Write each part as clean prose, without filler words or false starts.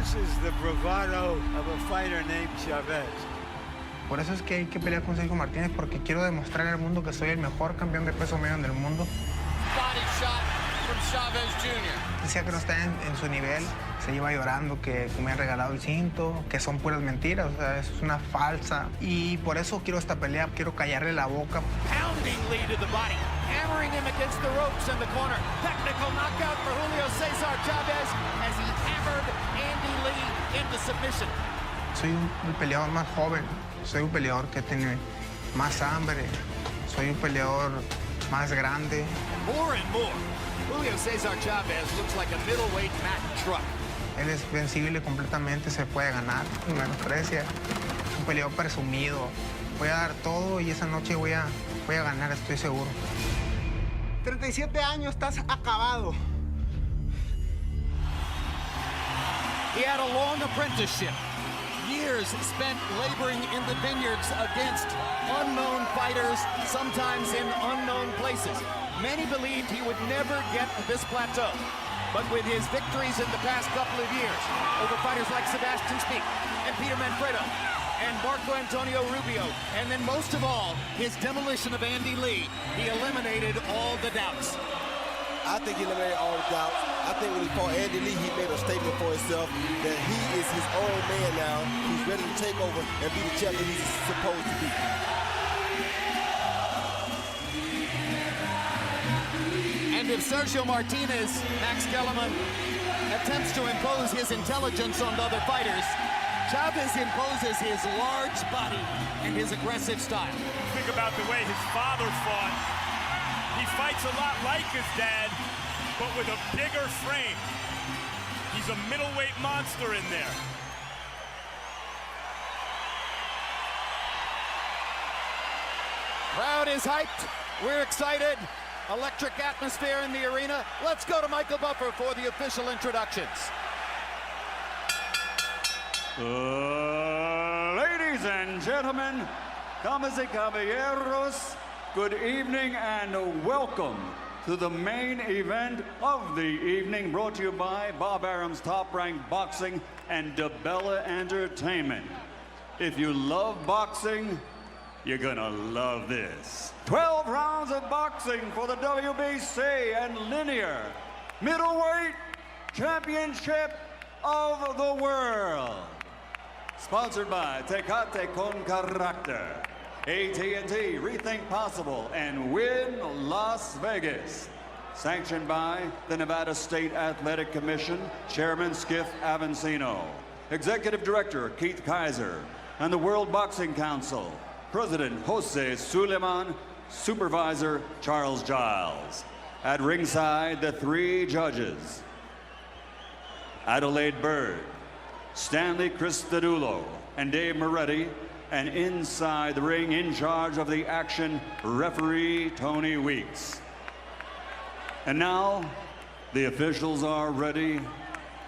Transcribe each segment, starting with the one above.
This is the bravado of a fighter named Chavez. Por eso es que hay que pelear con Sergio Martinez, porque quiero demostrar al mundo que soy el mejor campeón de peso medio del mundo. Body shot from Chavez Jr. Decía que no está en su nivel, se iba llorando que me han regalado el cinto, que son puras mentiras, o sea, es una falsa. Y por eso quiero esta pelea, quiero callarle la boca. Pounding lead to the body, hammering him against the ropes in the corner. Technical knockout for Julio Cesar Chavez as he hammered Andy Lee into submission. Soy un peleador más joven, soy un peleador que tiene más hambre, soy un peleador más grande. More and more, Julio Cesar Chavez looks like a middleweight Mack truck. Él es vencible completamente, se puede ganar, no me menosprecia. Es un peleador presumido. Voy a dar todo y esa noche voy a ganar, estoy seguro. 37 años, estás acabado. He had a long apprenticeship. Years spent laboring in the vineyards against unknown fighters, sometimes in unknown places. Many believed he would never get to this plateau. But with his victories in the past couple of years over fighters like Sebastian Speak and Peter Manfredo and Marco Antonio Rubio, and then most of all, his demolition of Andy Lee, he eliminated all the doubts. I think he eliminated all the doubts. I think when he fought Andy Lee, he made a statement for himself that he is his own man now, who's ready to take over and be the champion he's supposed to be. And if Sergio Martinez, Max Kellerman, attempts to impose his intelligence on other fighters, Chavez imposes his large body and his aggressive style. Think about the way his father fought. He fights a lot like his dad, but with a bigger frame. He's a middleweight monster in there. Crowd is hyped. We're excited. Electric atmosphere in the arena. Let's go to Michael Buffer for the official introductions. Ladies and gentlemen, damas y caballeros, good evening and welcome to the main event of the evening, brought to you by Bob Arum's Top Rank Boxing and DeBella Entertainment. If you love boxing, you're gonna love this. 12 rounds of boxing for the WBC and linear middleweight championship of the world. Sponsored by Tecate Con Carácter, AT&T, Rethink Possible, and Win Las Vegas. Sanctioned by the Nevada State Athletic Commission, Chairman Skip Avancino, Executive Director Keith Kaiser, and the World Boxing Council, President Jose Suleiman, Supervisor Charles Giles. At ringside, the three judges: Adelaide Bird, Stanley Cristadulo, and Dave Moretti, and inside the ring, in charge of the action, referee Tony Weeks. And now, the officials are ready.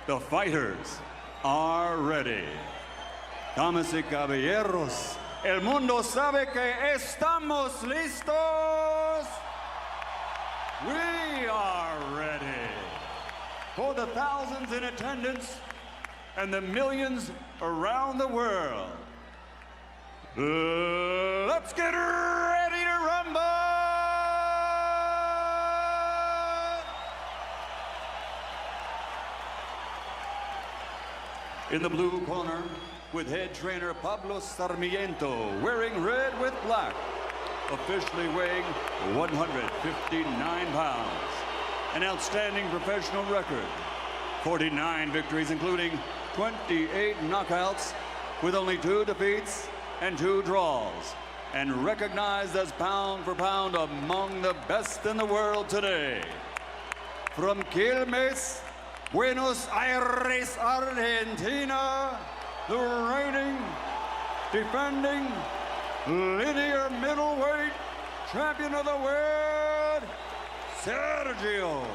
The fighters are ready. Damas y caballeros, el mundo sabe que estamos listos. We are ready. For the thousands in attendance and the millions around the world, let's get ready to rumble! In the blue corner, with head trainer Pablo Sarmiento, wearing red with black, officially weighing 159 pounds. An outstanding professional record, 49 victories, including 28 knockouts, with only 2 defeats and 2 draws, and recognized as pound for pound among the best in the world today. From Quilmes, Buenos Aires, Argentina, the reigning, defending, linear middleweight champion of the world, Sergio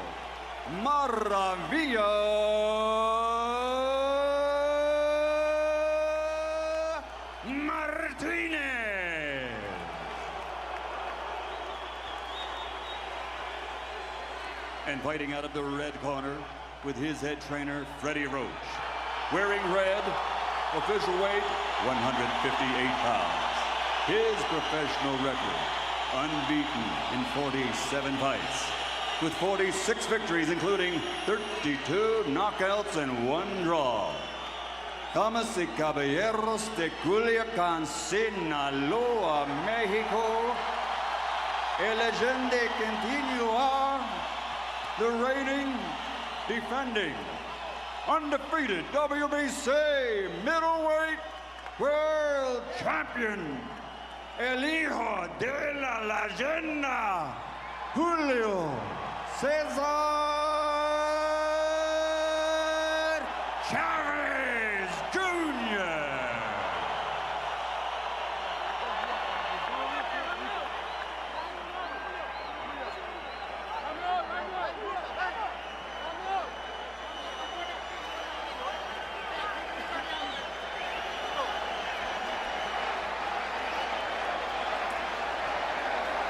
Maravilla Martinez. And fighting out of the red corner with his head trainer, Freddie Roach, wearing red, official weight 158 pounds. His professional record, unbeaten in 47 fights, with 46 victories, including 32 knockouts and 1 draw. Damas y caballeros de Culiacán, Sinaloa, Mexico, el legende continua, the reigning, defending, undefeated WBC middleweight world champion, el hijo de la leyenda, Julio Cesar Chavez Jr.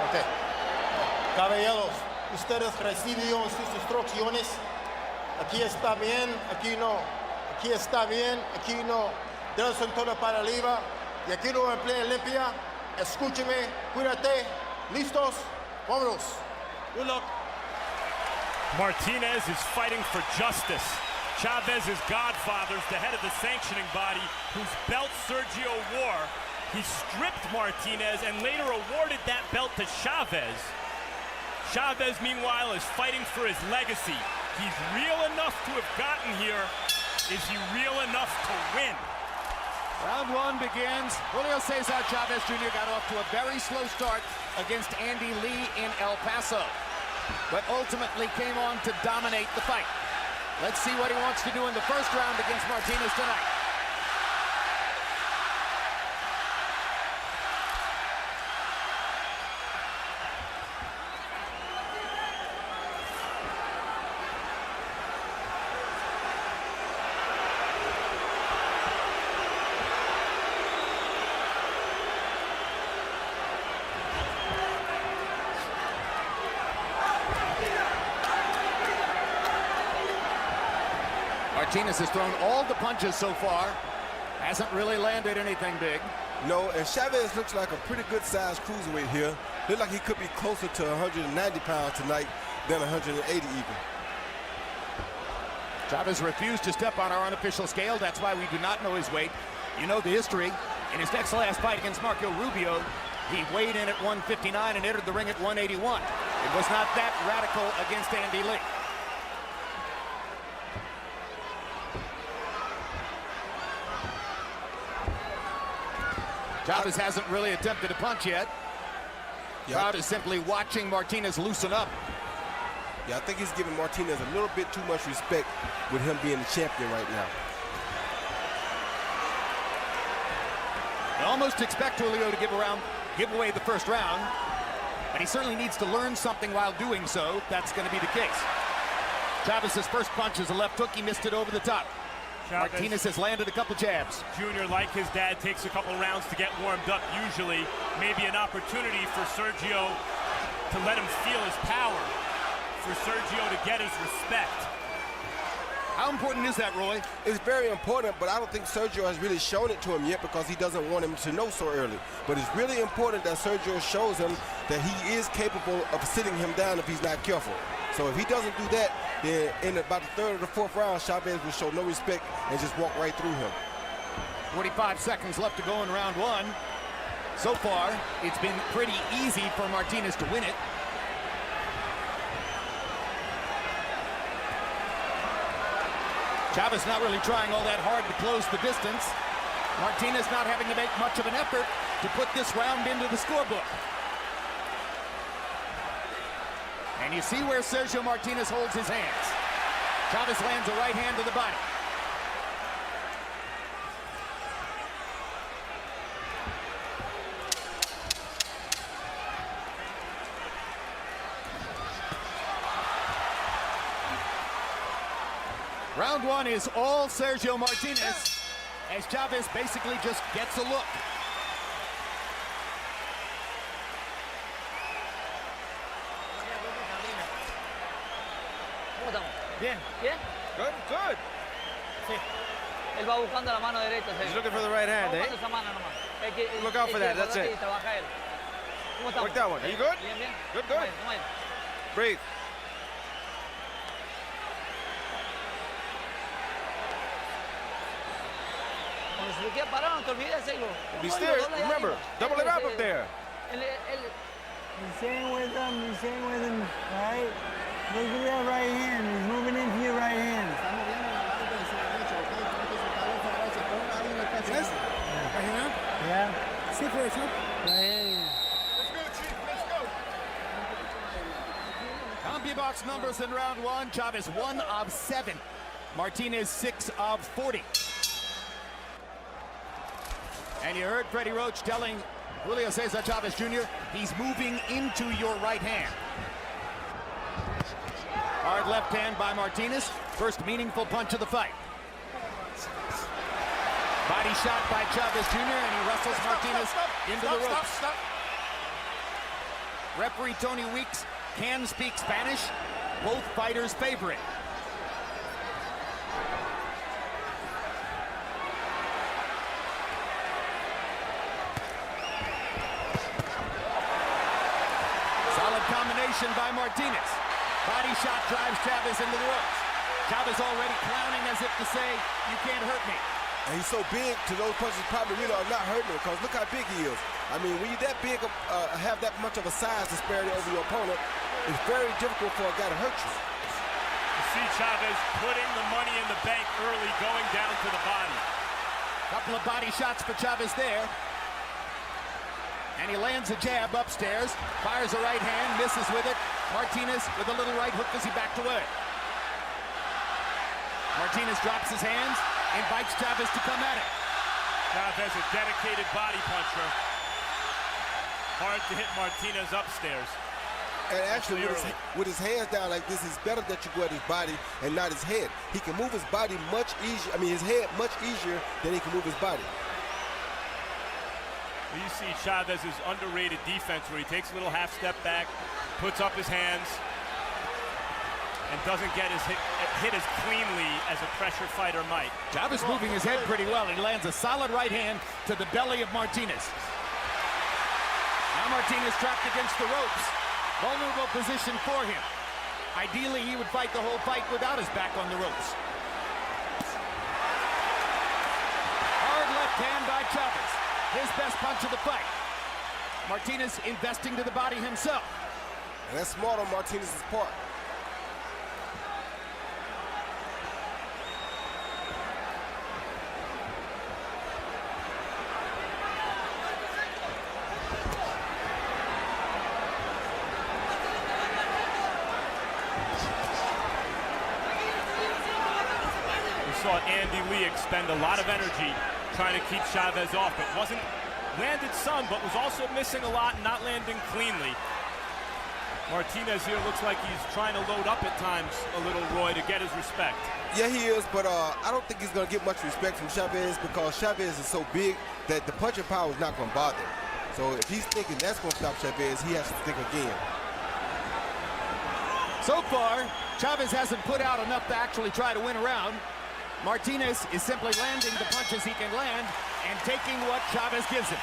Okay. Caballeros, ustedes recibieron sus instrucciones. Aquí está bien, aquí no. Aquí está bien, aquí no. Dedos en todo para arriba. Y aquí no emplea limpia. Escúcheme, cuídate. ¿Listos? Vámonos. Good luck. Martinez is fighting for justice. Chavez's godfather's the head of the sanctioning body whose belt Sergio wore. He stripped Martinez and later awarded that belt to Chavez. Chavez, meanwhile, is fighting for his legacy. He's real enough to have gotten here. Is he real enough to win? Round 1 begins. Julio Cesar Chavez Jr. got off to a very slow start against Andy Lee in El Paso, but ultimately came on to dominate the fight. Let's see what he wants to do in the first round against Martinez tonight. Martinez has thrown all the punches so far. Hasn't really landed anything big. No, and Chavez looks like a pretty good-sized cruiserweight here. Looks like he could be closer to 190 pounds tonight than 180 even. Chavez refused to step on our unofficial scale. That's why we do not know his weight. You know the history. In his next last fight against Marco Rubio, he weighed in at 159 and entered the ring at 181. It was not that radical against Andy Lee. Chavez hasn't really attempted a punch yet. Crowd is simply watching Martinez loosen up. Yeah, I think he's giving Martinez a little bit too much respect with him being the champion right now. I almost expect Julio to give away the first round, but he certainly needs to learn something while doing so. That's going to be the case. Chavez's first punch is a left hook. He missed it over the top. Chavez. Martinez has landed a couple jabs. Junior, like his dad, takes a couple rounds to get warmed up usually. Maybe an opportunity for Sergio to let him feel his power, for Sergio to get his respect. How important is that, Roy? It's very important, but I don't think Sergio has really shown it to him yet because he doesn't want him to know so early. But it's really important that Sergio shows him that he is capable of sitting him down if he's not careful. So if he doesn't do that, then in about the third or the fourth round, Chavez will show no respect and just walk right through him. 45 seconds left to go in round 1. So far, it's been pretty easy for Martinez to win it. Chavez not really trying all that hard to close the distance. Martinez not having to make much of an effort to put this round into the scorebook. And you see where Sergio Martinez holds his hands. Chavez lands a right hand to the body. Round 1 is all Sergio Martinez, as Chavez basically just gets a look. Bien. Bien. Good, good. Sí. Él va buscando la mano derecha. He's looking for the right hand, eh? Esa mano nomás. Look out for that, that's it. Work that one. Are you good? Bien, bien. Good, good. Breathe. Cuando se queda parado, no te olvides de Be serious. Remember, double it up there. He's staying with him, right? Look at that right hand, he's moving into your right hand. Yes? Right here? Yeah. See for yourself. Right hand. Let's go, Chief, let's go. CompuBox numbers in round one. Chavez 1 of 7. Martinez 6 of 40. And you heard Freddie Roach telling Julio Cesar Chavez Jr. he's moving into your right hand. Hard left hand by Martinez. First meaningful punch of the fight. Body shot by Chavez Jr. and he wrestles Martinez into the ropes. Referee Tony Weeks can speak Spanish. Both fighters favor it. Solid combination by Martinez. Body shot drives Chavez into the ropes. Chavez already clowning as if to say, you can't hurt me. And he's so big to those punches probably really are not hurting him because look how big he is. I mean, when you're that big, have that much of a size disparity over your opponent, it's very difficult for a guy to hurt you. You see Chavez putting the money in the bank early, going down to the body. Couple of body shots for Chavez there. And he lands a jab upstairs, fires a right hand, misses with it. Martinez with a little right hook as he backed away. Martinez drops his hands, invites Chavez to come at it. Chavez, a dedicated body puncher. Hard to hit Martinez upstairs. And actually, with his hands down like this, it's better that you go at his body and not his head. He can move his body much easier, his head much easier than he can move his body. You see Chavez's underrated defense where he takes a little half step back, puts up his hands, and doesn't get his hit as cleanly as a pressure fighter might. Chavez moving his head pretty well. He lands a solid right hand to the belly of Martinez. Now Martinez trapped against the ropes. Vulnerable position for him. Ideally, he would fight the whole fight without his back on the ropes. Hard left hand by Chavez. His best punch of the fight. Martinez investing to the body himself. And that's smart on Martinez's part. Saw Andy Lee expend a lot of energy trying to keep Chavez off, but landed some, but was also missing a lot and not landing cleanly. Martinez here looks like he's trying to load up at times a little, Roy, to get his respect. Yeah, he is, but I don't think he's going to get much respect from Chavez because Chavez is so big that the punching power is not going to bother him. So if he's thinking that's going to stop Chavez, he has to think again. So far, Chavez hasn't put out enough to actually try to win a round. Martinez is simply landing the punches he can land and taking what Chavez gives him.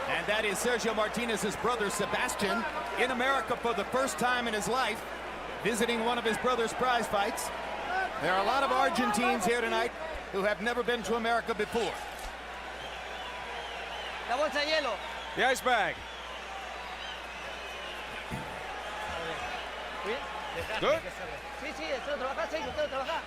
And that is Sergio Martinez's brother, Sebastian, in America for the first time in his life, visiting one of his brother's prize fights. There are a lot of Argentines here tonight who have never been to America before. La bolsa de hielo. The ice bag. Good. Sí, sí, usted lo trabaja, sí, usted lo trabaja.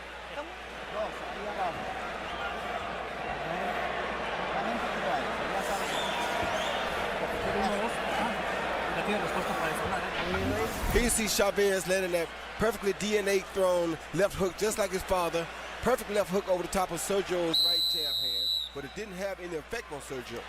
Here you see Chavez landing that perfectly DNA thrown left hook just like his father. Perfect left hook over the top of Sergio's right jab hand, but it didn't have any effect on Sergio.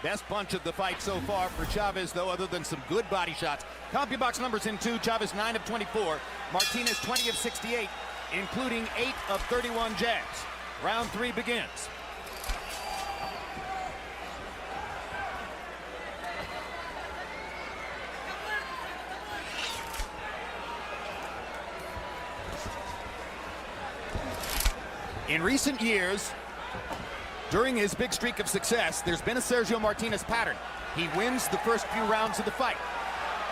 Best punch of the fight so far for Chavez, though, other than some good body shots. CompuBox numbers in 2, Chavez 9 of 24, Martinez 20 of 68, including 8 of 31 jabs. Round 3 begins. In recent years, during his big streak of success, there's been a Sergio Martinez pattern. He wins the first few rounds of the fight.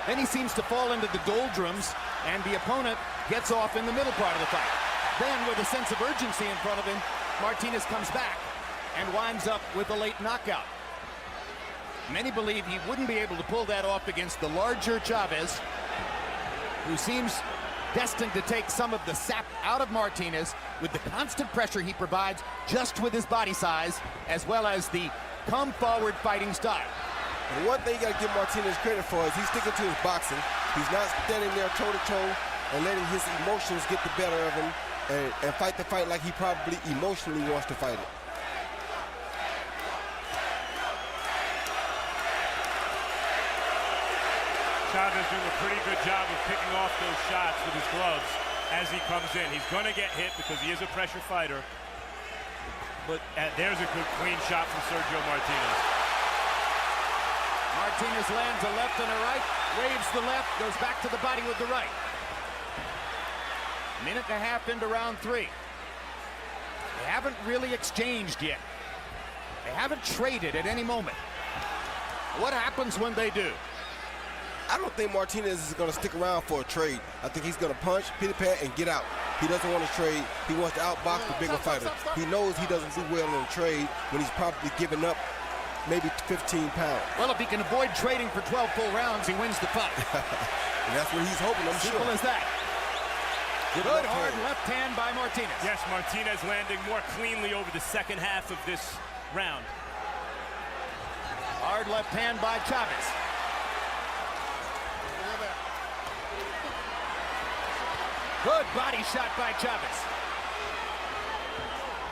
Then he seems to fall into the doldrums, and the opponent gets off in the middle part of the fight. Then, with a sense of urgency in front of him, Martinez comes back and winds up with a late knockout. Many believe he wouldn't be able to pull that off against the larger Chavez, who seems destined to take some of the sap out of Martinez with the constant pressure he provides just with his body size, as well as the come-forward fighting style. And one thing you got to give Martinez credit for is he's sticking to his boxing. He's not standing there toe-to-toe and letting his emotions get the better of him and fight the fight like he probably emotionally wants to fight it. Chavez doing a pretty good job of picking off those shots with his gloves as he comes in. He's going to get hit because he is a pressure fighter. But there's a good clean shot from Sergio Martinez. Martinez lands a left and a right, waves the left, goes back to the body with the right. Minute and a half into round 3. They haven't really exchanged yet. They haven't traded at any moment. What happens when they do? I don't think Martinez is going to stick around for a trade. I think he's going to punch, pity-pat, and get out. He doesn't want to trade. He wants to outbox the bigger fighter. He knows he doesn't do well in a trade when he's probably giving up maybe 15 pounds. Well, if he can avoid trading for 12 full rounds, he wins the fight. And that's what he's hoping, I'm sure. Simple as that. Good hard left hand by Martinez. Yes, Martinez landing more cleanly over the second half of this round. Hard left hand by Chavez. Good body shot by Chavez.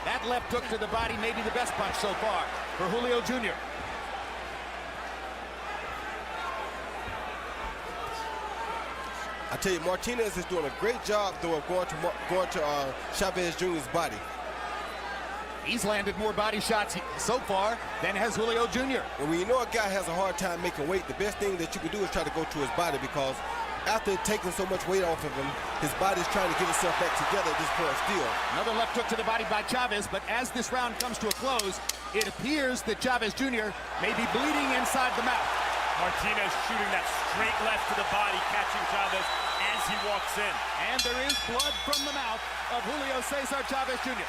That left hook to the body may be the best punch so far for Julio Jr. I tell you, Martinez is doing a great job, though, of going to Chavez Jr.'s body. He's landed more body shots so far than has Julio Jr. And when you know a guy has a hard time making weight, the best thing that you can do is try to go to his body, because after taking so much weight off of him, his body's trying to get itself back together at this point still. Another left hook to the body by Chavez, but as this round comes to a close, it appears that Chavez Jr. may be bleeding inside the mouth. Martinez shooting that straight left to the body, catching Chavez as he walks in. And there is blood from the mouth of Julio Cesar Chavez Jr.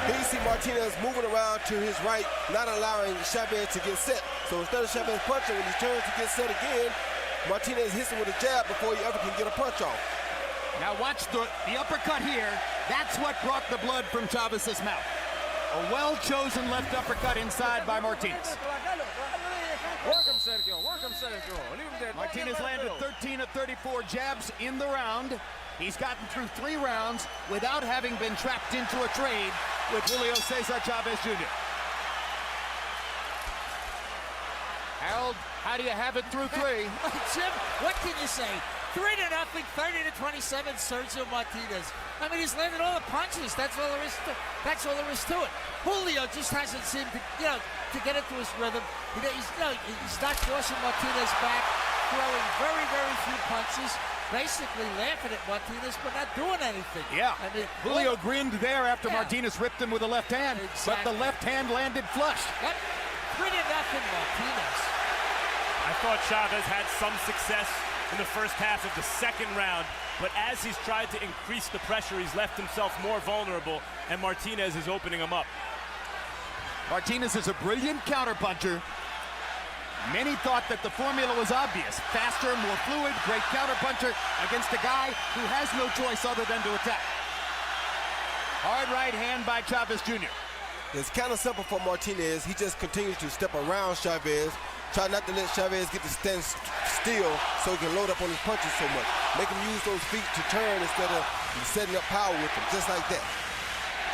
Here you see Martinez moving around to his right, not allowing Chavez to get set. So instead of Chavez punching, when he turns to get set again, Martinez hits him with a jab before he ever can get a punch off. Now watch the uppercut here. That's what brought the blood from Chavez's mouth. A well-chosen left uppercut inside by Martinez. Work him, Sergio. Work him, Sergio. Leave him there. Martinez landed 13 of 34 jabs in the round. He's gotten through 3 rounds without having been trapped into a trade with Julio Cesar Chavez Jr. Harold, how do you have it through 3? Jim, what can you say? 3-0, 30-27, Sergio Martinez. I mean, he's landed all the punches. That's all there is to it. Julio just hasn't seemed to, to get into his rhythm. He's not forcing Martinez back, throwing very, very few punches. Basically laughing at Martinez, but not doing anything. Yeah, I mean, Julio grinned there after Martinez ripped him with a left hand, but the left hand landed flush. 3-0, Martinez. I thought Chavez had some success in the first half of the second round, but as he's tried to increase the pressure, he's left himself more vulnerable, and Martinez is opening him up. Martinez is a brilliant counterpuncher. Many thought that the formula was obvious. Faster, more fluid, great counterpuncher against a guy who has no choice other than to attack. Hard right hand by Chavez Jr. It's kind of simple for Martinez. He just continues to step around Chavez, try not to let Chavez get to stand still so he can load up on his punches so much. Make him use those feet to turn instead of setting up power with him, just like that.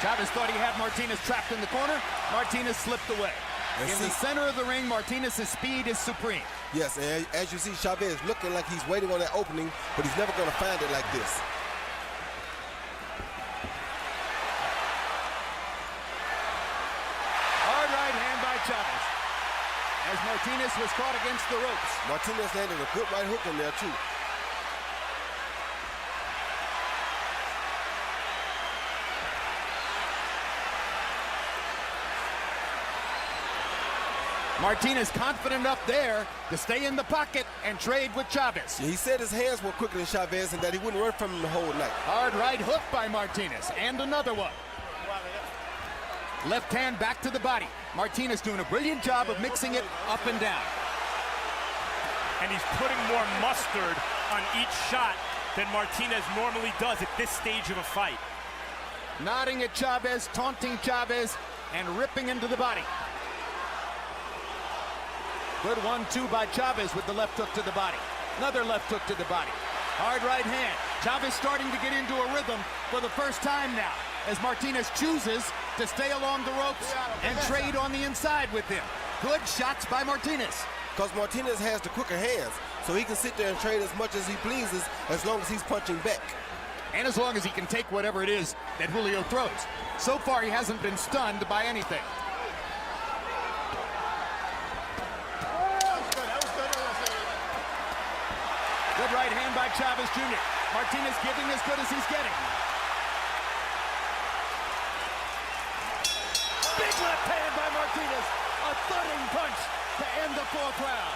Chavez thought he had Martinez trapped in the corner. Martinez slipped away. In the center of the ring, Martinez's speed is supreme. Yes, and as you see, Chavez looking like he's waiting on that opening, but he's never going to find it like this. Hard right hand by Chavez, as Martinez was caught against the ropes. Martinez landed a good right hook in there, too. Martinez confident up there to stay in the pocket and trade with Chavez. Yeah, he said his hands were quicker than Chavez and that he wouldn't run from him the whole night. Hard right hook by Martinez, and another one. Left hand back to the body. Martinez doing a brilliant job of mixing it up and down. And he's putting more mustard on each shot than Martinez normally does at this stage of a fight. Nodding at Chavez, taunting Chavez, and ripping into the body. Good 1-2 by Chavez with the left hook to the body. Another left hook to the body. Hard right hand. Chavez starting to get into a rhythm for the first time now, as Martinez chooses to stay along the ropes and trade on the inside with him. Good shots by Martinez. Because Martinez has the quicker hands, so he can sit there and trade as much as he pleases as long as he's punching back. And as long as he can take whatever it is that Julio throws. So far, he hasn't been stunned by anything. Good right hand by Chavez Jr. Martinez giving as good as he's getting. Big left hand by Martinez. A thudding punch to end the fourth round.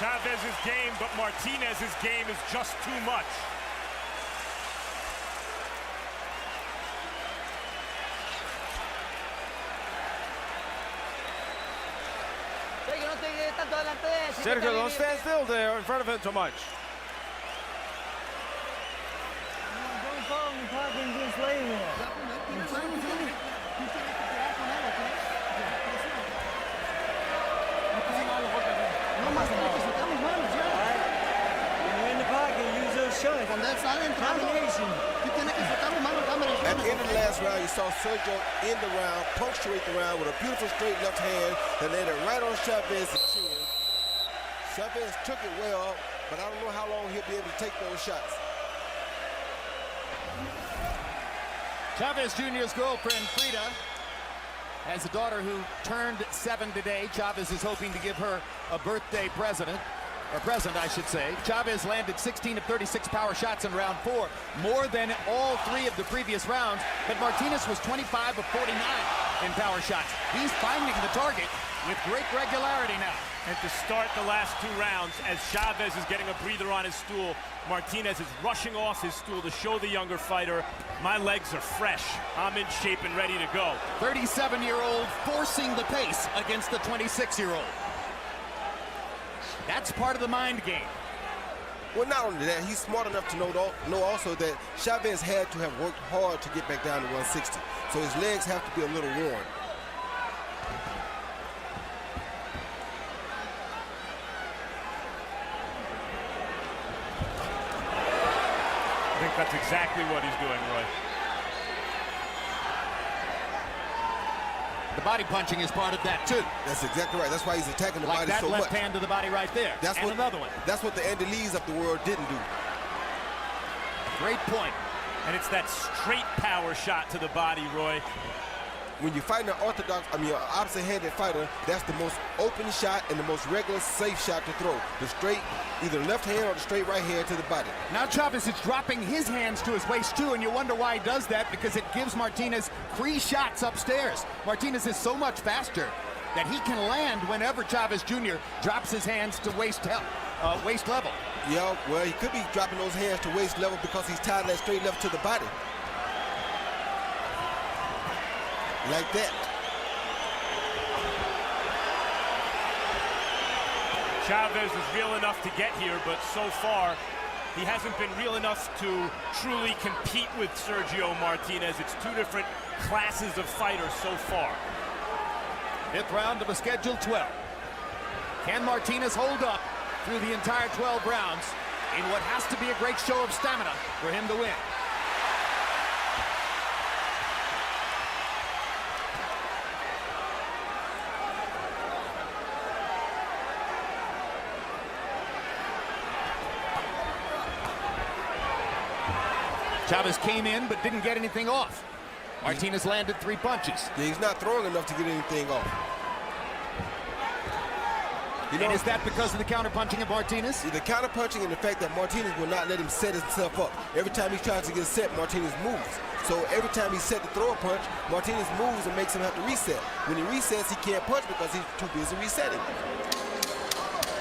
Chavez's game, but Martinez's game is just too much. Sergio, don't stand still there in front of him too much. Don't follow me talking, just lay there. You're in the pocket, use those shots. Combination. At the end of the last round, you saw Sergio end the round, punctuate the round with a beautiful straight left hand that landed right on Chavez's chin. Chavez took it well, but I don't know how long he'll be able to take those shots. Chavez Jr.'s girlfriend, Frida, has a daughter who turned 7 today. Chavez is hoping to give her a birthday present, I should say. Chavez landed 16 of 36 power shots in round 4, more than all 3 of the previous rounds, but Martinez was 25 of 49 in power shots. He's finding the target with great regularity now. And to start the last 2 rounds, as Chavez is getting a breather on his stool, Martinez is rushing off his stool to show the younger fighter, my legs are fresh. I'm in shape and ready to go. 37-year-old forcing the pace against the 26-year-old. That's part of the mind game. Well, not only that, he's smart enough to know also that Chavez had to have worked hard to get back down to 160. So his legs have to be a little worn. I think that's exactly what he's doing, Roy. The body punching is part of that, too. That's exactly right. That's why he's attacking the body so much. Like that left hand to the body right there. That's and what, another one. That's what the Andy Lees of the world didn't do. Great point. And it's that straight power shot to the body, Roy. When you're fighting an opposite-handed fighter, that's the most open shot and the most regular, safe shot to throw. The straight, either left hand or the straight right hand to the body. Now Chavez is dropping his hands to his waist, too, and you wonder why he does that, because it gives Martinez free shots upstairs. Martinez is so much faster that he can land whenever Chavez Jr. drops his hands to waist level. Yeah, well, he could be dropping those hands to waist level because he's tied that straight left to the body. Like that. Chavez is real enough to get here, but so far he hasn't been real enough to truly compete with Sergio Martinez. It's 2 different classes of fighters so far. 5th round of a scheduled 12. Can Martinez hold up through the entire 12 rounds in what has to be a great show of stamina for him to win? Chavez came in but didn't get anything off. Martinez landed 3 punches. Yeah, he's not throwing enough to get anything off. You know, and is that because of the counter-punching of Martinez? The counter-punching and the fact that Martinez will not let him set himself up. Every time he tries to get set, Martinez moves. So every time he's set to throw a punch, Martinez moves and makes him have to reset. When he resets, he can't punch because he's too busy resetting.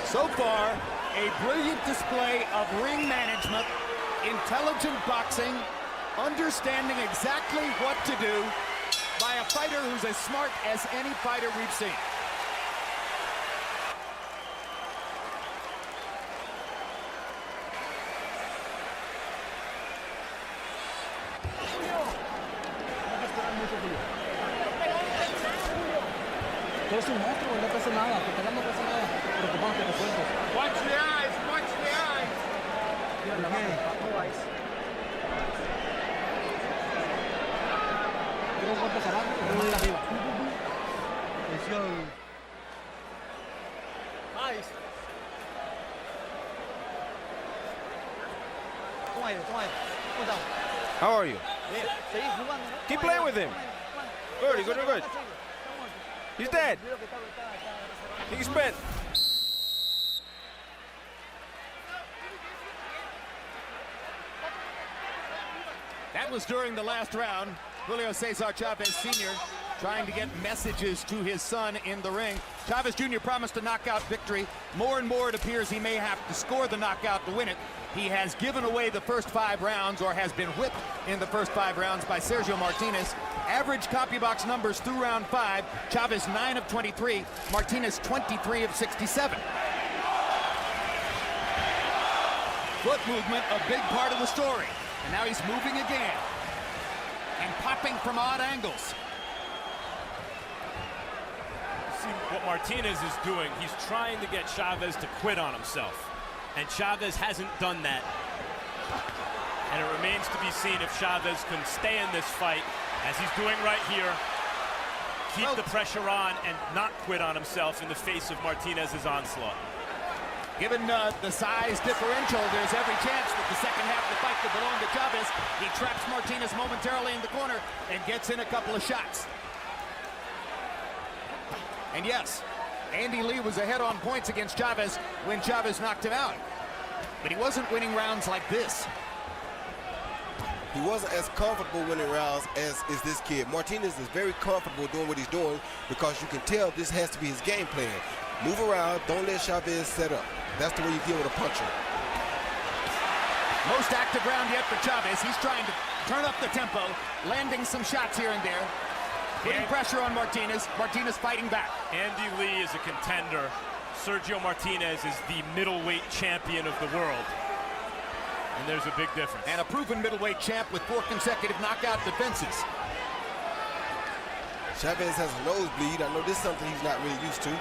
So far, a brilliant display of ring management, intelligent boxing, understanding exactly what to do by a fighter who's as smart as any fighter we've seen. Tú eres un monstruo, no pasa nada, te pegando no pasa nada. Preocupado que te sueltes. Watch the eyes, watch the eyes. Tres golpes abajo, tres arriba. Atención. Eyes. Toma aire, toma aire. Cuidado. How are you? Seguí jugando. Keep playing with him. Good, good, good. He's dead. He's spent. That was during the last round. Julio Cesar Chavez Sr. trying to get messages to his son in the ring. Chavez Jr. promised a knockout victory. More and more it appears he may have to score the knockout to win it. He has given away the first 5 rounds, or has been whipped in the first 5 rounds by Sergio Martinez. Average copy box numbers through round 5. Chavez 9 of 23, Martinez 23 of 67. Foot movement, a big part of the story. And now he's moving again and popping from odd angles. See what Martinez is doing. He's trying to get Chavez to quit on himself. And Chavez hasn't done that. And it remains to be seen if Chavez can stay in this fight, as he's doing right here. Keep the pressure on and not quit on himself in the face of Martinez's onslaught. Given the size differential, there's every chance that the second half of the fight could belong to Chavez. He traps Martinez momentarily in the corner and gets in a couple of shots. And yes, Andy Lee was ahead on points against Chavez when Chavez knocked him out. But he wasn't winning rounds like this. He wasn't as comfortable winning rounds as is this kid. Martinez is very comfortable doing what he's doing because you can tell this has to be his game plan. Move around, don't let Chavez set up. That's the way you deal with a puncher. Most active round yet for Chavez. He's trying to turn up the tempo, landing some shots here and there. Putting pressure on Martinez. Martinez fighting back. Andy Lee is a contender. Sergio Martinez is the middleweight champion of the world. And there's a big difference. And a proven middleweight champ with 4 consecutive knockout defenses. Chavez has a nosebleed. I know this is something he's not really used to.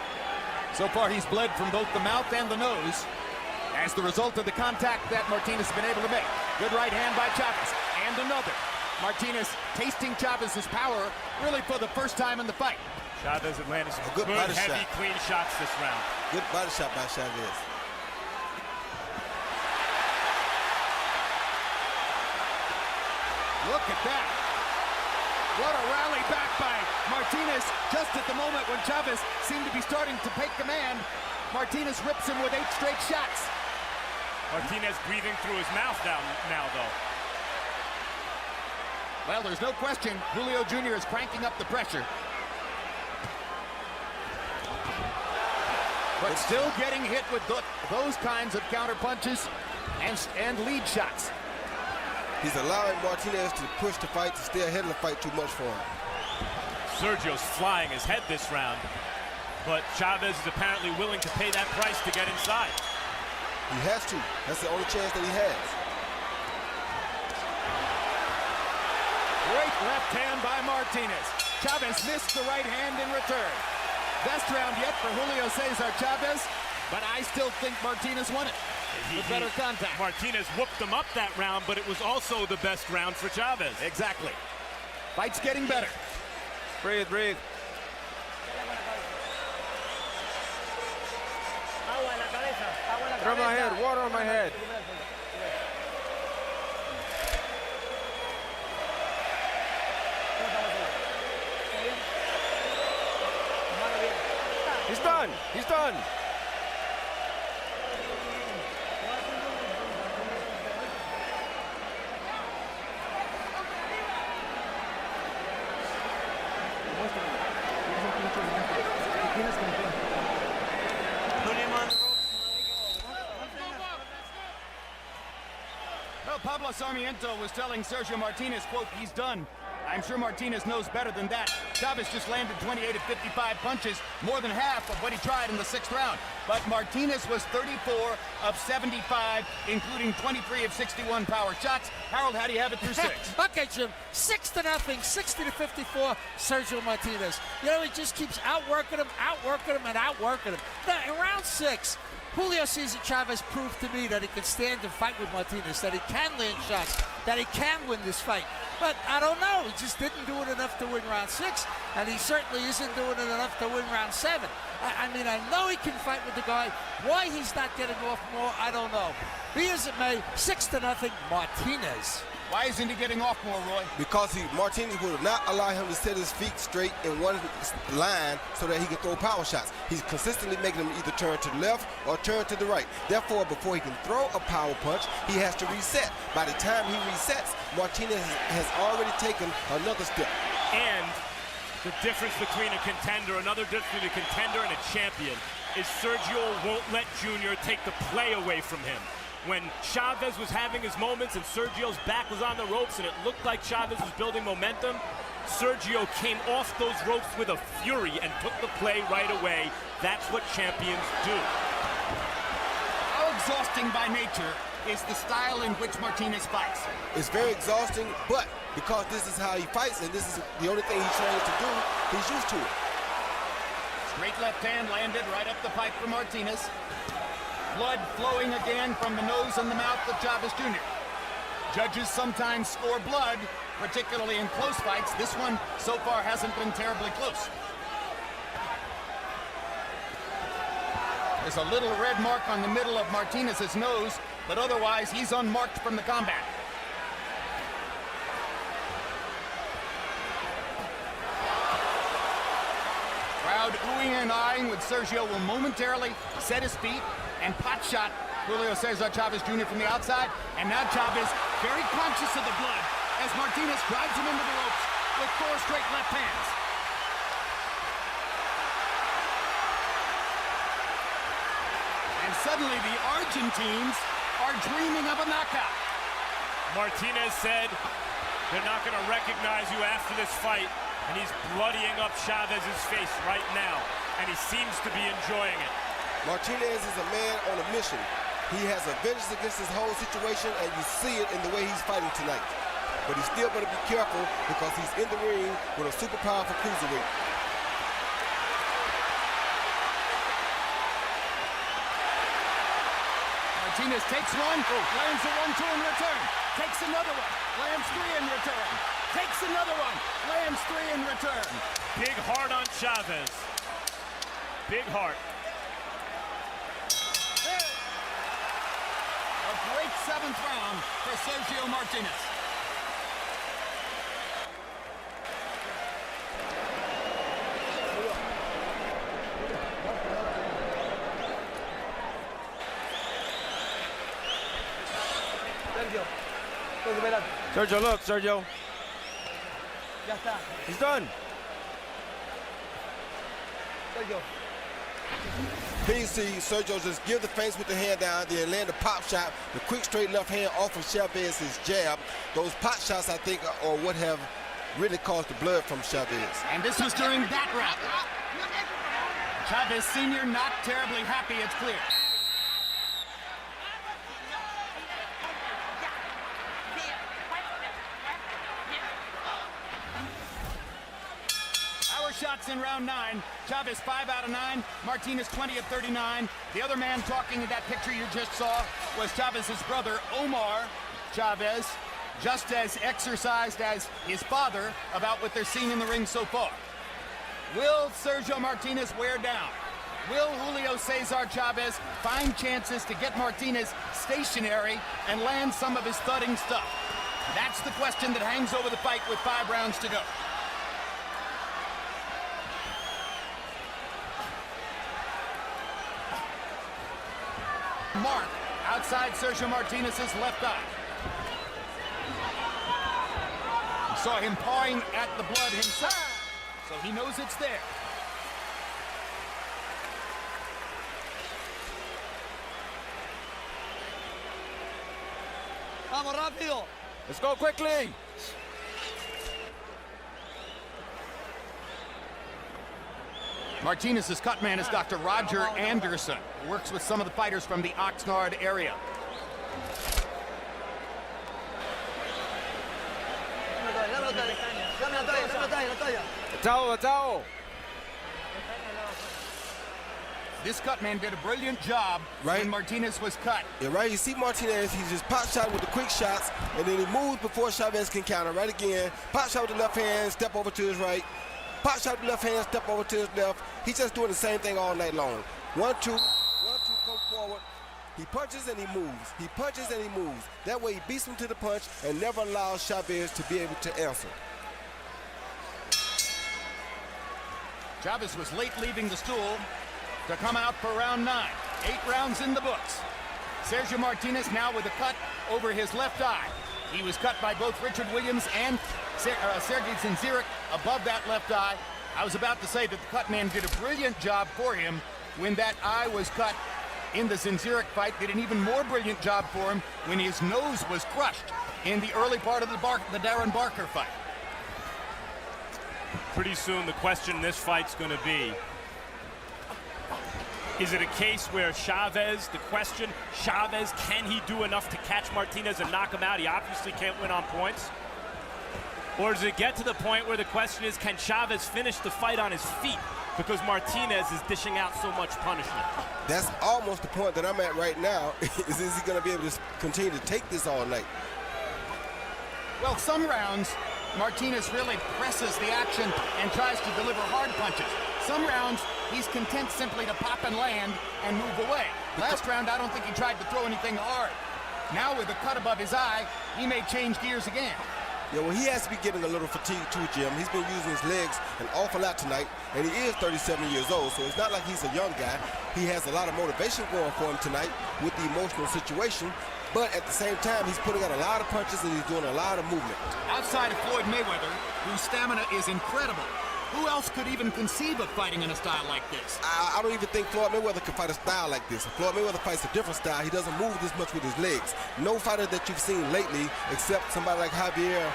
So far he's bled from both the mouth and the nose as the result of the contact that Martinez has been able to make. Good right hand by Chavez. And another. Martinez tasting Chavez's power really for the first time in the fight. Chavez had landed some good body heavy, shot. clean shots this round. Good body shot by Chavez. Look at that. What a rally back by Martinez just at the moment when Chavez seemed to be starting to take command. Martinez rips him with 8 straight shots. Martinez breathing through his mouth now though. Well, there's no question Julio Jr. is cranking up the pressure. But still getting hit with those kinds of counter punches and lead shots. He's allowing Martinez to push the fight, to stay ahead of the fight too much for him. Sergio's flying his head this round, but Chavez is apparently willing to pay that price to get inside. He has to. That's the only chance that he has. Great left hand by Martinez. Chavez missed the right hand in return. Best round yet for Julio Cesar Chavez, but I still think Martinez won it. With better contact. Martinez whooped him up that round, but it was also the best round for Chavez. Exactly. Fight's getting better. Breathe, breathe. Water on my head, water on my head. He's done. He's done. Well, Pablo Sarmiento was telling Sergio Martinez, quote, he's done. I'm sure Martinez knows better than that. Chavez just landed 28 of 55 punches, more than half of what he tried in the 6th round. But Martinez was 34 of 75, including 23 of 61 power shots. Harold, how do you have it through 6? Okay, Jim, 6-0, 60 to 54, Sergio Martinez. You know, he just keeps outworking him, and outworking him. Now, in round 6, Julio Cesar Chavez proved to me that he can stand and fight with Martinez, that he can land shots, that he can win this fight. But I don't know, he just didn't do it enough to win round 6, and he certainly isn't doing it enough to win round 7. I mean, I know he can fight with the guy. Why he's not getting off more, I don't know. Be as it may, 6-0, Martinez. Why isn't he getting off more, Roy? Because Martinez would not allow him to set his feet straight in one line so that he can throw power shots. He's consistently making him either turn to the left or turn to the right. Therefore, before he can throw a power punch, he has to reset. By the time he resets, Martinez has already taken another step. And the difference between a contender, another difference between a contender and a champion, is Sergio won't let Junior take the play away from him. When Chavez was having his moments and Sergio's back was on the ropes and it looked like Chavez was building momentum, Sergio came off those ropes with a fury and took the play right away. That's what champions do. How exhausting by nature is the style in which Martinez fights? It's very exhausting, but because this is how he fights and this is the only thing he trains to do, he's used to it. Straight left hand landed right up the pipe for Martinez. Blood flowing again from the nose and the mouth of Chavez Jr. Judges sometimes score blood, particularly in close fights. This one so far hasn't been terribly close. There's a little red mark on the middle of Martinez's nose, but otherwise he's unmarked from the combat. Crowd oohing and eyeing with Sergio will momentarily set his feet and pot shot Julio Cesar Chavez Jr. from the outside. And now Chavez very conscious of the blood as Martinez drives him into the ropes with 4 straight left hands. And suddenly the Argentines are dreaming of a knockout. Martinez said they're not going to recognize you after this fight, and he's bloodying up Chavez's face right now, and he seems to be enjoying it. Martinez is a man on a mission. He has a vengeance against this whole situation, and you see it in the way he's fighting tonight. But he's still going to be careful because he's in the ring with a super powerful cruiserweight. Martinez takes one, lands a 1-2 in return, takes another one, lands 3 in return, takes another one, lands 3 in return. Big heart on Chavez. Big heart. A great 7th round for Sergio Martinez. Sergio, look, Sergio. Ya está. He's done. Sergio. Here you see Sergio just give the face with the hand down, then land a pop shot, the quick straight left hand off of Chavez's jab. Those pot shots, I think, are what have really caused the blood from Chavez. And this was during that round. Chavez Sr. not terribly happy, it's clear. Shots in round 9. Chavez 5 out of 9. Martinez 20 of 39. The other man talking in that picture you just saw was Chavez's brother, Omar Chavez, just as exercised as his father about what they're seeing in the ring so far. Will Sergio Martinez wear down? Will Julio Cesar Chavez find chances to get Martinez stationary and land some of his thudding stuff? That's the question that hangs over the fight with 5 rounds to go. Mark outside Sergio Martinez's left eye. You saw him pawing at the blood himself, so he knows it's there. Vamos rápido. Let's go quickly. Martinez's cut man is Dr. Roger Anderson, who works with some of the fighters from the Oxnard area. This cut man did a brilliant job when Martinez was cut. Yeah, right. You see Martinez, he just pop shot with the quick shots, and then he moves before Chavez can counter. Right again, pop shot with the left hand, step over to his right. Pop shot with the left hand, step over to his left. He's just doing the same thing all night long. 1, 2, 1, 2, come forward. He punches and he moves. He punches and he moves. That way he beats him to the punch and never allows Chavez to be able to answer. Chavez was late leaving the stool to come out for round 9. 8 rounds in the books. Sergio Martinez now with a cut over his left eye. He was cut by both Richard Williams and Sergei Zinzirek above that left eye. I was about to say that the cut man did a brilliant job for him when that eye was cut in the Zinzirek fight. Did an even more brilliant job for him when his nose was crushed in the early part of the Darren Barker fight. Pretty soon the question in this fight's going to be, is it a case where Chavez, can he do enough to catch Martinez and knock him out? He obviously can't win on points. Or does it get to the point where the question is, can Chavez finish the fight on his feet because Martinez is dishing out so much punishment? That's almost the point that I'm at right now. Is he going to be able to continue to take this all night? Well, some rounds, Martinez really presses the action and tries to deliver hard punches. Some rounds, he's content simply to pop and land and move away. Last round, I don't think he tried to throw anything hard. Now with a cut above his eye, he may change gears again. Yeah, well, he has to be getting a little fatigued too, Jim. He's been using his legs an awful lot tonight, and he is 37 years old, so it's not like he's a young guy. He has a lot of motivation going for him tonight with the emotional situation, but at the same time, he's putting out a lot of punches and he's doing a lot of movement. Outside of Floyd Mayweather, whose stamina is incredible, who else could even conceive of fighting in a style like this? I don't even think Floyd Mayweather can fight a style like this. Floyd Mayweather fights a different style. He doesn't move this much with his legs. No fighter that you've seen lately, except somebody like Javier,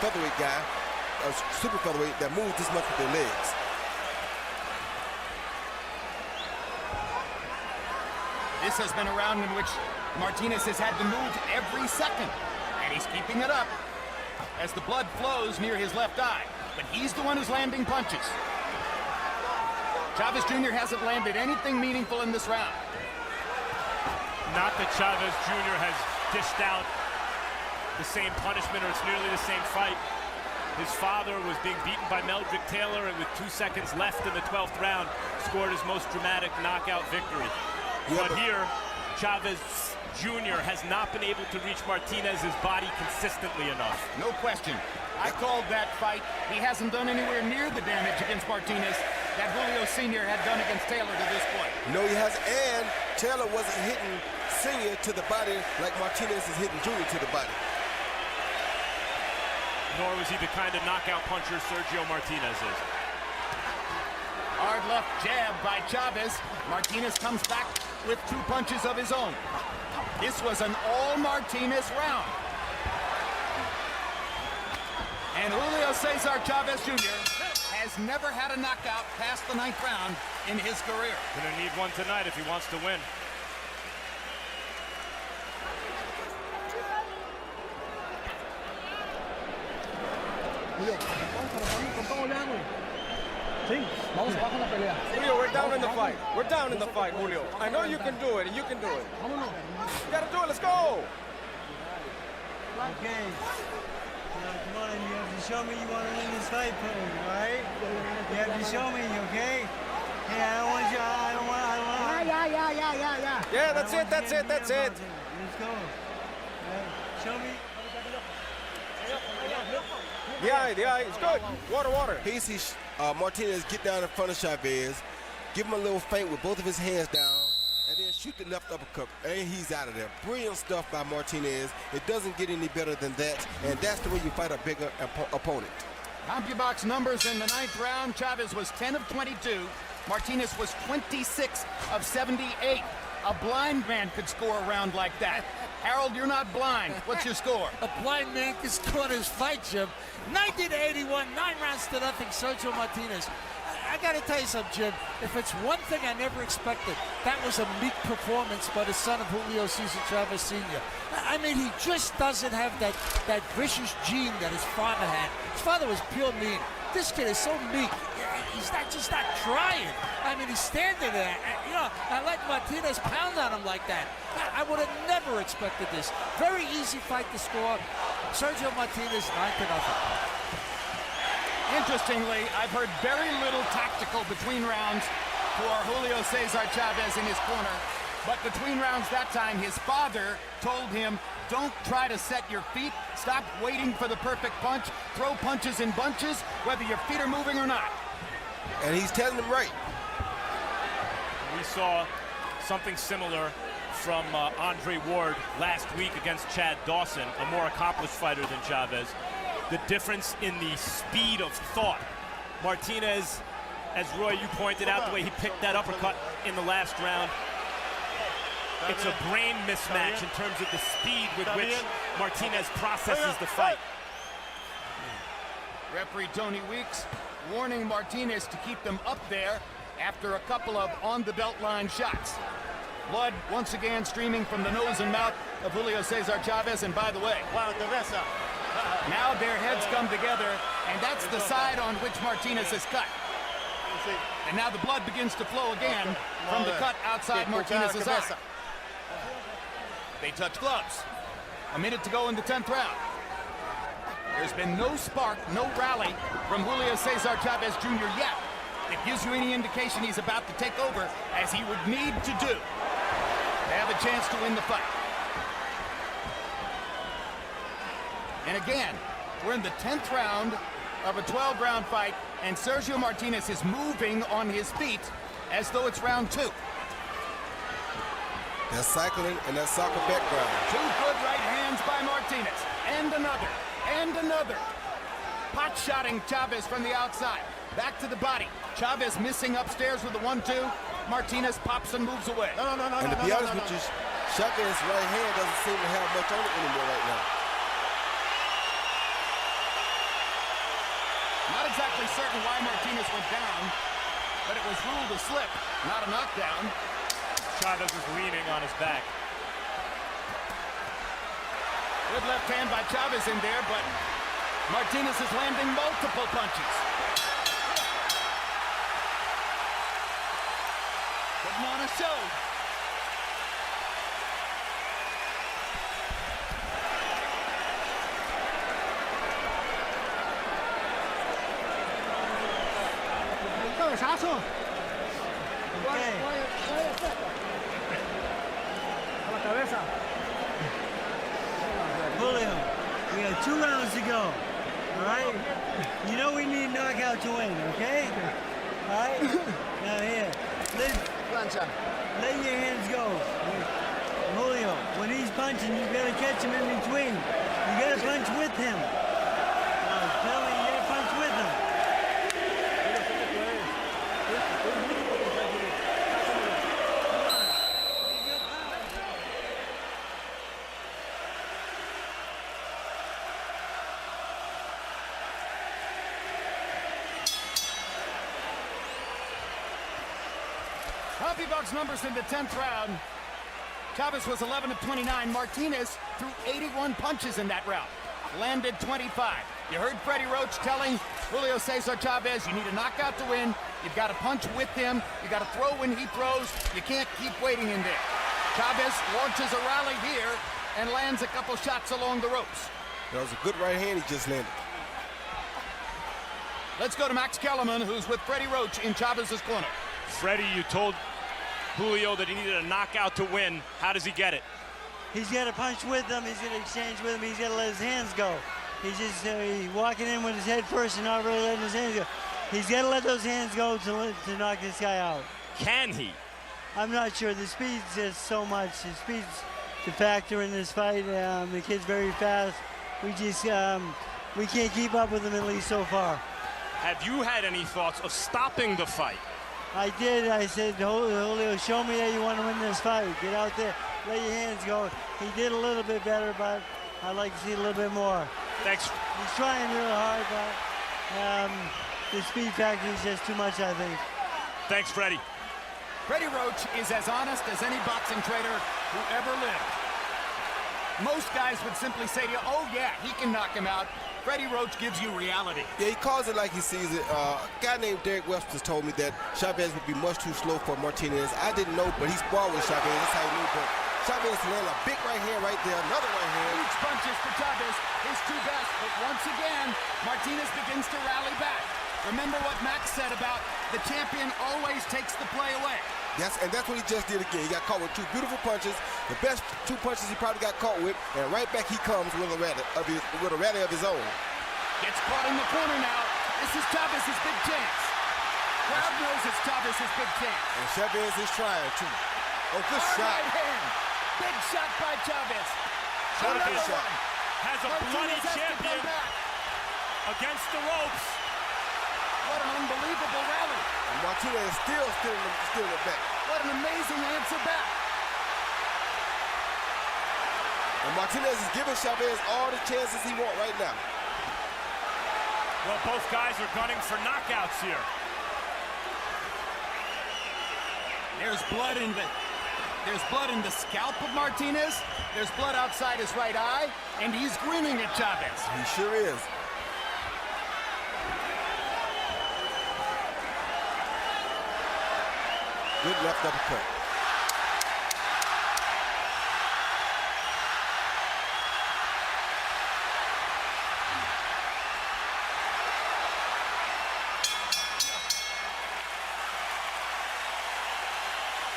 featherweight guy, super featherweight, that moves this much with their legs. This has been a round in which Martinez has had to move every second, and he's keeping it up as the blood flows near his left eye. But he's the one who's landing punches. Chavez Jr. hasn't landed anything meaningful in this round. Not that Chavez Jr. has dished out the same punishment, or it's nearly the same fight. His father was being beaten by Meldrick Taylor, and with 2 seconds left in the 12th round, scored his most dramatic knockout victory. But here, Chavez Jr. has not been able to reach Martinez's body consistently enough. No question. I called that fight. He hasn't done anywhere near the damage against Martinez that Julio Sr. had done against Taylor to this point. No, he hasn't, and Taylor wasn't hitting Sr. to the body like Martinez is hitting Jr. to the body. Nor was he the kind of knockout puncher Sergio Martinez is. Hard left jab by Chavez. Martinez comes back with 2 punches of his own. This was an all-Martinez round. And Julio Cesar Chavez Jr. has never had a knockout past the 9th round in his career. Gonna need one tonight if he wants to win. Julio, we're down in the fight. We're down in the fight, Julio. I know you can do it, and you can do it. You gotta do it. Let's go. Okay. Come on, you have to show me you want to win this fight, all right? You have to show me, okay? Hey, I don't want you. I don't want. Yeah, that's it. That's it. That's it. Let's go. Show me. The eye. It's good. Water. He sees Martinez get down in front of Chavez, give him a little feint with both of his hands down, and then shoot the left uppercut, and he's out of there. Brilliant stuff by Martinez. It doesn't get any better than that, and that's the way you fight a bigger opponent. CompuBox numbers in the 9th round. Chavez was 10 of 22. Martinez was 26 of 78. A blind man could score a round like that. Harold, you're not blind. What's your score? A blind man can score his fight, Jim. 1981, 9 rounds to nothing, Sergio Martinez. I got to tell you something, Jim. If it's one thing I never expected, that was a meek performance by the son of Julio Cesar Chavez Sr. I mean, he just doesn't have that vicious gene that his father had. His father was pure mean. This kid is so meek. He's just not trying. I mean, he's standing there. You know, I let Martinez pound on him like that. I would have never expected this. Very easy fight to score. Sergio Martinez, 9-0. Interestingly, I've heard very little tactical between rounds for Julio Cesar Chavez in his corner. But between rounds that time, his father told him, don't try to set your feet. Stop waiting for the perfect punch. Throw punches in bunches, whether your feet are moving or not. And he's telling him right. We saw something similar from Andre Ward last week against Chad Dawson, a more accomplished fighter than Chavez. The difference in the speed of thought. Martinez, as Roy, you pointed out, the way he picked that uppercut in the last round, it's a brain mismatch in terms of the speed with which Martinez processes the fight. Referee Tony Weeks warning Martinez to keep them up there after a couple of on-the-belt line shots. Blood once again streaming from the nose and mouth of Julio Cesar Chavez, and by the way, now their heads come together, and that's the side on which Martinez is cut. And now the blood begins to flow again from the cut outside Martinez's eye. They touch gloves. A minute to go in the 10th round. There's been no spark, no rally from Julio Cesar Chavez Jr. yet. It gives you any indication he's about to take over, as he would need to do to have a chance to win the fight. And again, we're in the 10th round of a 12-round fight, and Sergio Martinez is moving on his feet as though it's round 2. That cycling and that soccer background. 2 good right hands by Martinez. And another. And another. Pot-shotting Chavez from the outside. Back to the body. Chavez missing upstairs with the 1-2. Martinez pops and moves away. And to be honest with you, Chavez's right hand doesn't seem to have much on it anymore right now. Not exactly certain why Martinez went down, but it was ruled a slip, not a knockdown. Chavez is leaning on his back. Good left hand by Chavez in there, but Martinez is landing multiple punches. Putting on a show. Cabezazo. Okay. A la cabeza. Julio, we got 2 rounds to go. All right? You know we need knockout to win, okay? All right? Now here, let your hands go. Julio, when he's punching, you gotta catch him in between. You gotta punch with him. I'm telling you, you gotta punch with him. CompuBox numbers in the 10th round. Chavez was 11 of 29. Martinez threw 81 punches in that round. Landed 25. You heard Freddie Roach telling Julio Cesar Chavez, you need a knockout to win. You've got to punch with him. You got to throw when he throws. You can't keep waiting in there. Chavez launches a rally here and lands a couple shots along the ropes. That was a good right hand he just landed. Let's go to Max Kellerman, who's with Freddie Roach in Chavez's corner. Freddie, you told Julio that he needed a knockout to win. How does he get it? He's got to punch with him. He's going to exchange with him. He's got to let his hands go. He's just he's walking in with his head first and not really letting his hands go. He's got to let those hands go to knock this guy out. Can he? I'm not sure. The speed's just so much. The speed's the factor in this fight. The kid's very fast. We just we can't keep up with him, at least so far. Have you had any thoughts of stopping the fight? I did. I said, Julio, show me that you want to win this fight. Get out there, let your hands go. He did a little bit better, but I'd like to see a little bit more. Thanks. He's trying real hard, but the speed factor is just too much, I think. Thanks, Freddie. Freddie Roach is as honest as any boxing trainer who ever lived. Most guys would simply say to you, oh yeah, he can knock him out. Freddie Roach gives you reality. Yeah, he calls it like he sees it. A guy named Derek Webster told me that Chavez would be much too slow for Martinez. I didn't know, but he sparred with Chavez. That's how he knew. But Chavez landed a big right hand right there, another right hand. Huge punches for Chavez, his two best. But once again, Martinez begins to rally back. Remember what Max said about the champion always takes the play away. Yes, and that's what he just did again. He got caught with two beautiful punches, the best two punches he probably got caught with, and right back he comes with a rally of his own. Gets caught in the corner now. This is Chavez's big chance. Crowd knows it's Chavez's big chance. And Chavez is trying too. Oh, good Hard shot. right hand. Big shot by Chavez. Another shot. Has a bloody champion against the ropes. What an unbelievable rally. And Martinez is still in the back. What an amazing answer back. And Martinez is giving Chavez all the chances he wants right now. Well, both guys are gunning for knockouts here. There's blood in the scalp of Martinez. There's blood outside his right eye, and he's grinning at Chavez. He sure is. Good left uppercut.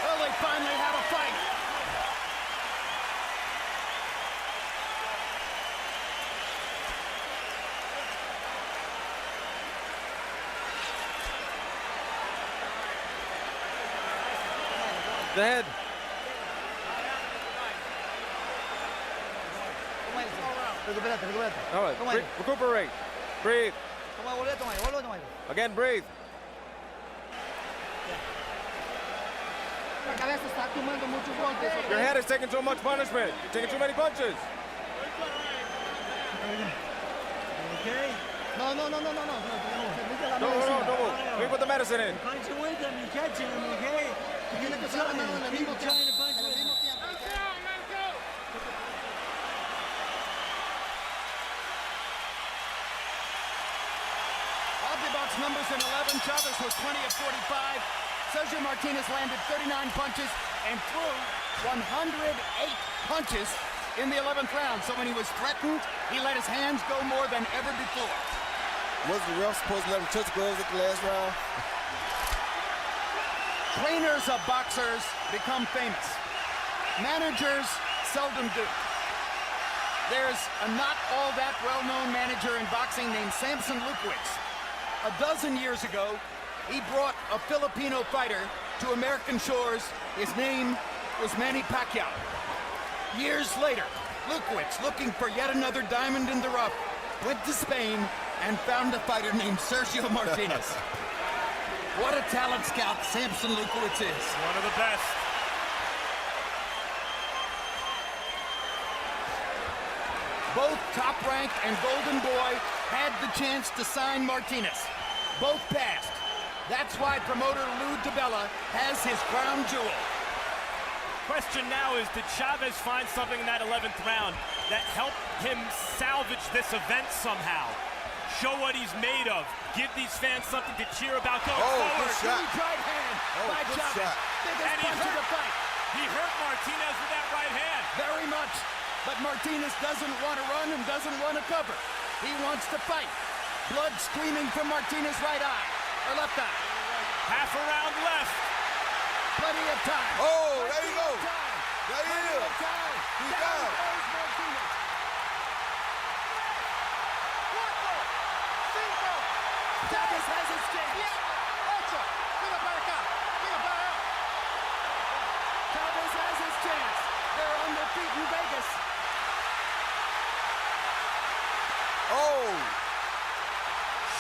Well, they finally have a fight. The head. All right, recuperate. Breathe. Again, breathe. Your head is taking too much punishment. You're taking too many punches. Okay? No. Don't move. Let me put the medicine in. Punch it with him, you're catching him, okay? Keep trying to punch with him. Off the box numbers in 11. Chavez was 20 of 45. Sergio Martinez landed 39 punches and threw 108 punches in the 11th round. So when he was threatened, he let his hands go more than ever before. Was the ref supposed to let him touch gloves at the last round? Trainers of boxers become famous. Managers seldom do. There's a not all that well-known manager in boxing named Samson Lukowicz. A dozen years ago, he brought a Filipino fighter to American shores. His name was Manny Pacquiao. Years later, Lukowicz, looking for yet another diamond in the rough, went to Spain and found a fighter named Sergio Martinez. What a talent scout Samson Lukowicz is. One of the best. Both Top Rank and Golden Boy had the chance to sign Martinez. Both passed. That's why promoter Lou DiBella has his crown jewel. Question now is, did Chavez find something in that 11th round that helped him salvage this event somehow? Show what he's made of. Give these fans something to cheer about going forward. Huge right hand by Chavez. Biggest punch of the fight. He hurt Martinez with that right hand. Very much. But Martinez doesn't want to run and doesn't want to cover. He wants to fight. Blood streaming from Martinez's right eye, or left eye. Half a round left. Plenty of time. Oh, there you go. There he is. He's down. Chavez has his chance. beat New Vegas. Oh!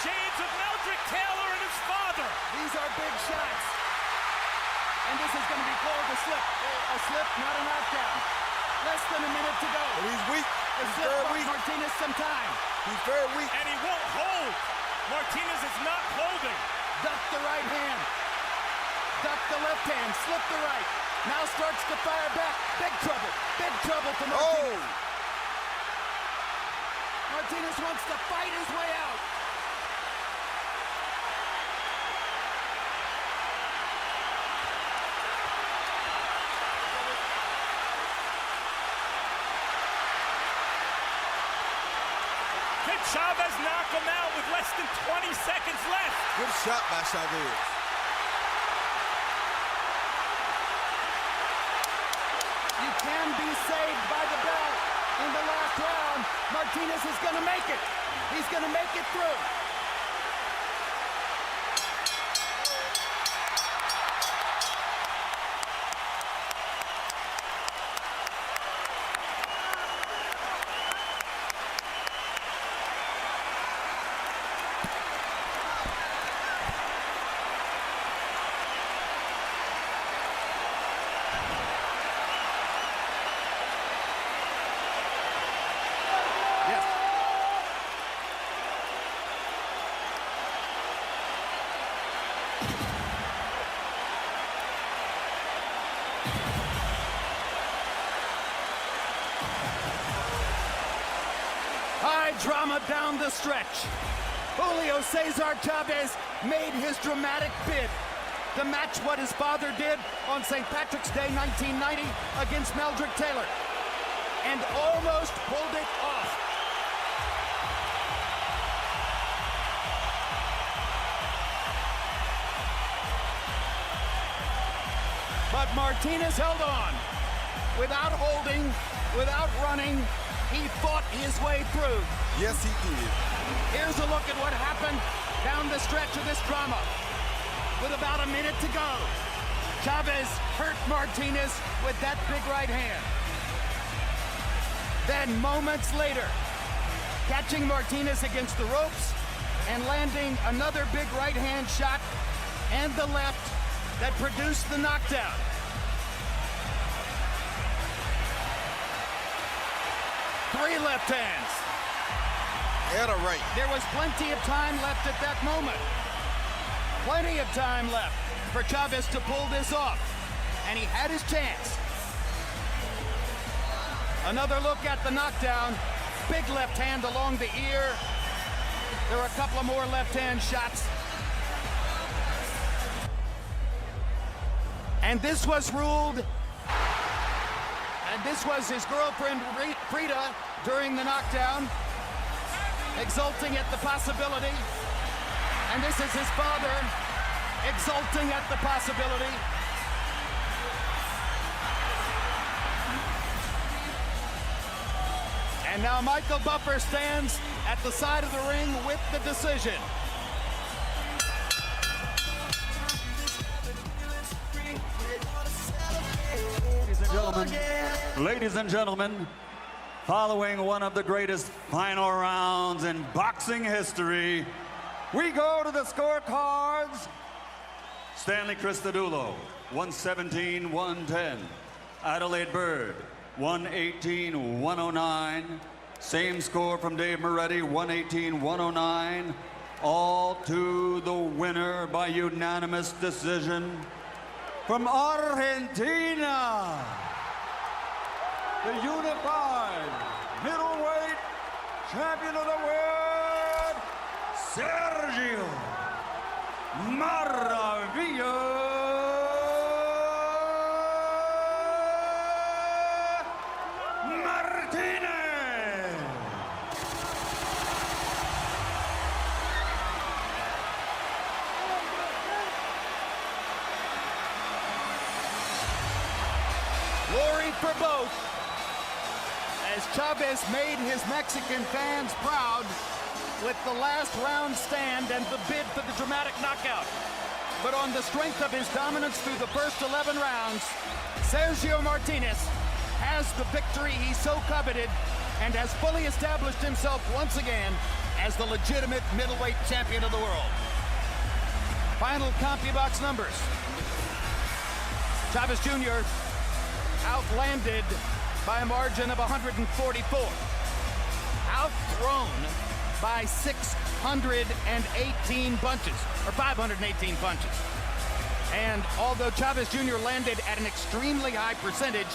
Shades of Meldrick Taylor and his father. These are big shots. And this is going to be called a slip. A slip, not a knockdown. Less than a minute to go. But he's weak. A He's slip very bought weak. Martinez some time. He's very weak. And he won't hold. Martinez is not holding. Duck the right hand. Duck the left hand. Slip the right. Now starts to fire back. Big trouble. Big trouble for Martinez. Oh! Martinez wants to fight his way out. Can Chavez knock him out with less than 20 seconds left? Good shot by Chavez. You can be saved by the bell in the last round. Martinez is going to make it. He's going to make it through. High drama down the stretch. Julio Cesar Chavez made his dramatic bid to match what his father did on St. Patrick's Day 1990 against Meldrick Taylor, and almost pulled it off. But Martinez held on. Without holding, without running, he fought his way through. Yes, he did. Here's a look at what happened down the stretch of this drama. With about a minute to go, Chavez hurt Martinez with that big right hand. Then moments later, catching Martinez against the ropes and landing another big right hand shot and the left that produced the knockdown. Three left hands. And a right. There was plenty of time left at that moment. Plenty of time left for Chavez to pull this off. And he had his chance. Another look at the knockdown. Big left hand along the ear. There were a couple of more left hand shots. And this was ruled, and this was his girlfriend, Frida, during the knockdown, exulting at the possibility. And this is his father, exulting at the possibility. And now Michael Buffer stands at the side of the ring with the decision. Ladies and gentlemen, following one of the greatest final rounds in boxing history, we go to the scorecards. Stanley Cristodulo, 117-110. Adelaide Bird, 118-109. Same score from Dave Moretti, 118-109. All to the winner by unanimous decision. From Argentina, the unified middleweight champion of the world, Sergio Martinez. Glory for both, as Chavez made his Mexican fans proud with the last round stand and the bid for the dramatic knockout. But on the strength of his dominance through the first 11 rounds, Sergio Martinez has the victory he so coveted and has fully established himself once again as the legitimate middleweight champion of the world. Final CompuBox numbers. Chavez Jr. outlanded by a margin of 144. Outthrown by 618 punches, or 518 punches. And although Chavez Jr. landed at an extremely high percentage,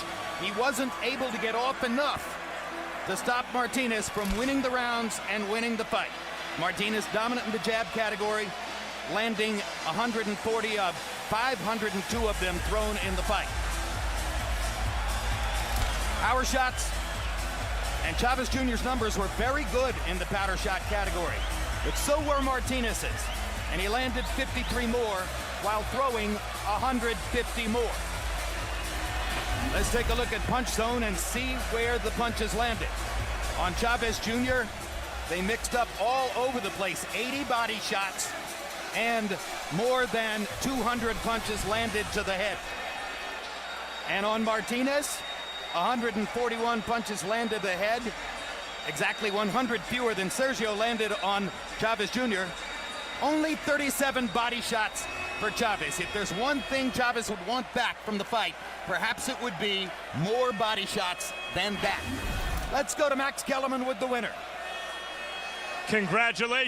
he wasn't able to get off enough to stop Martinez from winning the rounds and winning the fight. Martinez dominant in the jab category, landing 140 of 502 of them thrown in the fight. Power shots, and Chavez Jr.'s numbers were very good in the powder shot category, but so were Martinez's, and he landed 53 more while throwing 150 more. Let's take a look at punch zone and see where the punches landed. On Chavez Jr., they mixed up all over the place. 80 body shots and more than 200 punches landed to the head. And on Martinez, 141 punches landed the head, exactly 100 fewer than Sergio landed on Chavez Jr. Only 37 body shots for Chavez. If there's one thing Chavez would want back from the fight, perhaps it would be more body shots than that. Let's go to Max Kellerman with the winner. Congratulations.